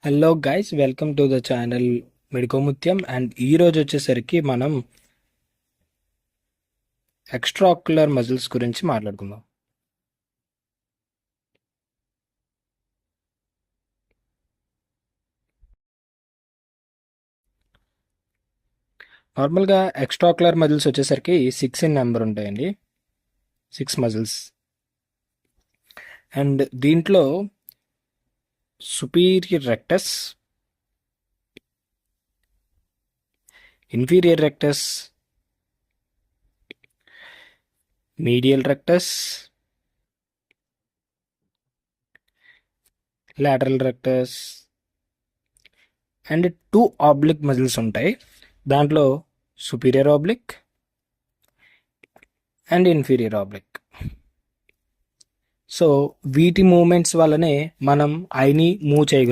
Hello guys, welcome to the channel Medicomuthyam. And ఈ రోజు వచ్చేసరికి మనం ఎక్స్ట్రా ఆక్యులర్ మజిల్స్ గురించి మాట్లాడుకుందాం. నార్మల్గా ఎక్స్ట్రా ఆక్యులర్ మజిల్స్ వచ్చేసరికి 6 ఇన్ నెంబర్ ఉంటాయండి. 6 మజిల్స్. అండ్ దీంట్లో superior rectus, inferior rectus, medial rectus, lateral rectus and 2 oblique muscles ఉంటాయి. దాంట్లో superior oblique and inferior oblique. So వీటి మూమెంట్స్ వల్లనే మనం ఐని మూవ్ చేయగలుగుతాం.